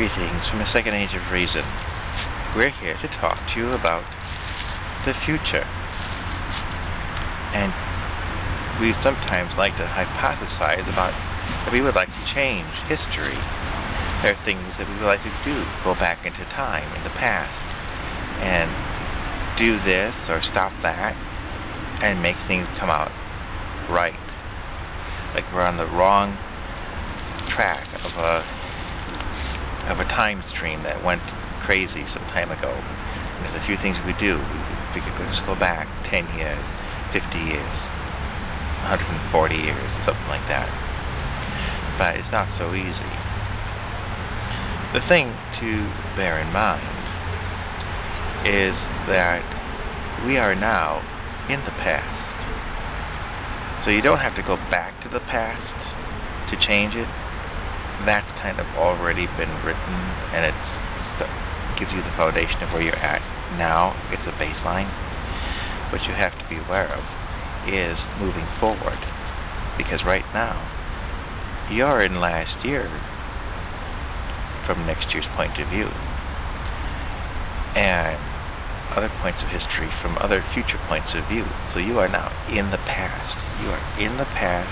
Greetings from the Second Age of Reason. We're here to talk to you about the future. And we sometimes like to hypothesize about that we would like to change history. There are things that we would like to do, go back into time, in the past, and do this or stop that, and make things come out right. Like we're on the wrong track of a time stream that went crazy some time ago. And there's a few things we do. We could just go back 10 years, 50 years, 140 years, something like that. But it's not so easy. The thing to bear in mind is that we are now in the past. So you don't have to go back to the past to change it. That's kind of already been written, and it gives you the foundation of where you're at now. It's a baseline. What you have to be aware of is moving forward, because right now you're in last year from next year's point of view, and other points of history from other future points of view. So you are now in the past. You are in the past.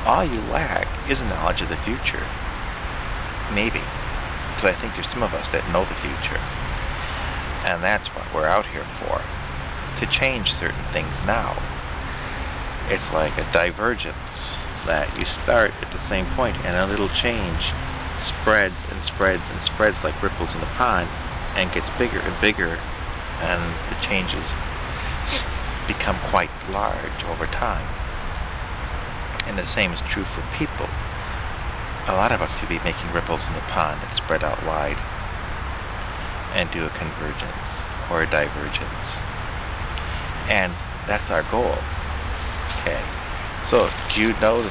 All you lack is knowledge of the future. Maybe. Because I think there's some of us that know the future. And that's what we're out here for. To change certain things now. It's like a divergence that you start at the same point and a little change spreads and spreads and spreads like ripples in the pond and gets bigger and bigger, and the changes become quite large over time. And the same is true for people. A lot of us could be making ripples in the pond that spread out wide and do a convergence or a divergence. And that's our goal. Okay. So do you know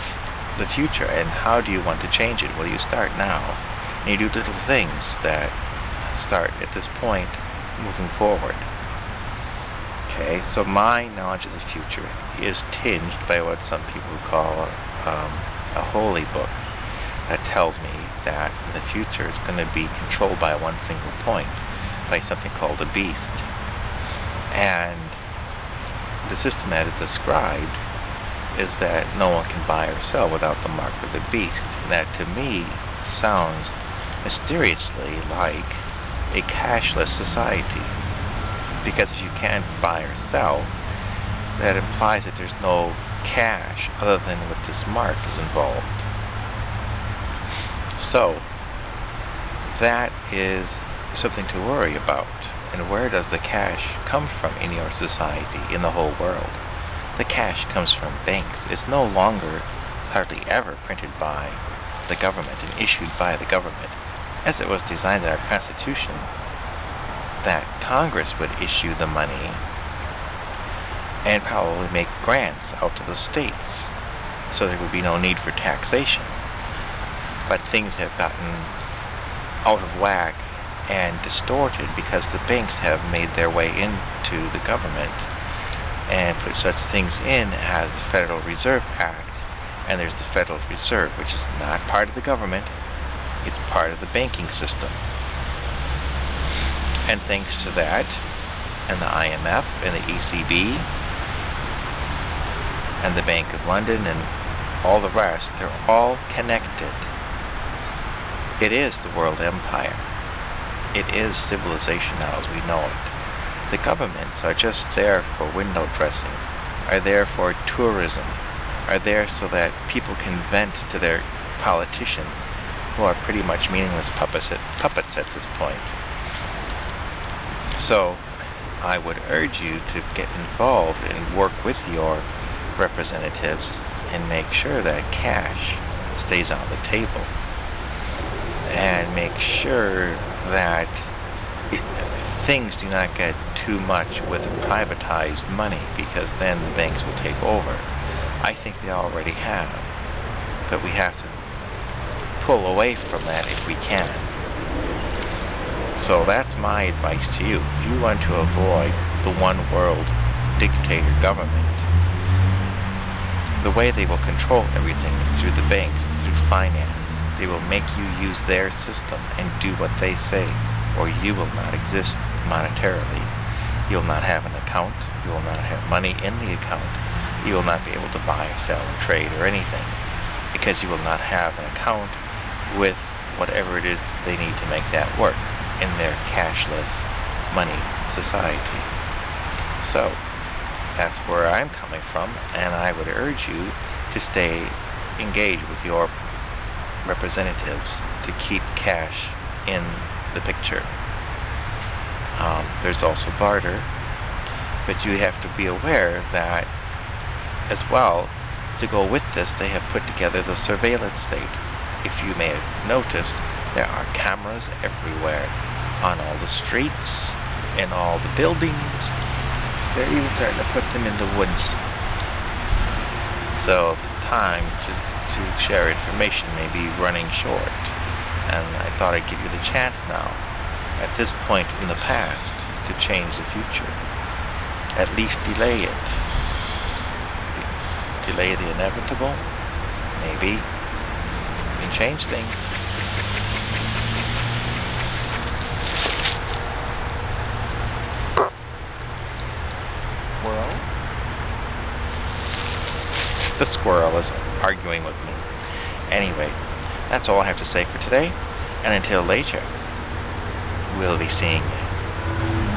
the future, and how do you want to change it? Well, you start now, and you do little things that start at this point moving forward. Okay, so my knowledge of the future is tinged by what some people call a holy book that tells me that the future is going to be controlled by one single point, by something called a beast. And the system that is described is that no one can buy or sell without the mark of the beast. That to me sounds mysteriously like a cashless society. Because if you can't buy or sell, that implies that there's no cash other than what this mark is involved. So, that is something to worry about. And where does the cash come from in your society, in the whole world? The cash comes from banks. It's no longer, hardly ever, printed by the government and issued by the government, as it was designed in our Constitution, that Congress would issue the money and probably make grants out to the states, so there would be no need for taxation. But things have gotten out of whack and distorted because the banks have made their way into the government and put such things in as the Federal Reserve Act, and there's the Federal Reserve, which is not part of the government, it's part of the banking system. And thanks to that, and the IMF, and the ECB, and the Bank of London, and all the rest, they're all connected. It is the world empire. It is civilization now as we know it. The governments are just there for window dressing, are there for tourism, are there so that people can vent to their politicians, who are pretty much meaningless puppets at this point. So, I would urge you to get involved and work with your representatives and make sure that cash stays on the table. And make sure that things do not get too much with privatized money, because then the banks will take over. I think they already have. But we have to pull away from that if we can. So that's my advice to you. If you want to avoid the one world dictator government, the way they will control everything is through the banks, through finance. They will make you use their system and do what they say, or you will not exist monetarily. You will not have an account. You will not have money in the account. You will not be able to buy, sell, trade, or anything, because you will not have an account with whatever it is they need to make that work in their cashless money society. So, that's where I'm coming from, and I would urge you to stay engaged with your representatives to keep cash in the picture. There's also barter, but you have to be aware that as well, to go with this, they have put together the surveillance state. If you may have noticed, there are cameras everywhere, on all the streets, in all the buildings. They're even starting to put them in the woods. So time to share information may be running short, and I thought I'd give you the chance now, at this point in the past, to change the future. At least delay it. Delay the inevitable. Maybe you can change things. Squirrel? The squirrel is arguing with me. Anyway, that's all I have to say for today, and until later, we'll be seeing you.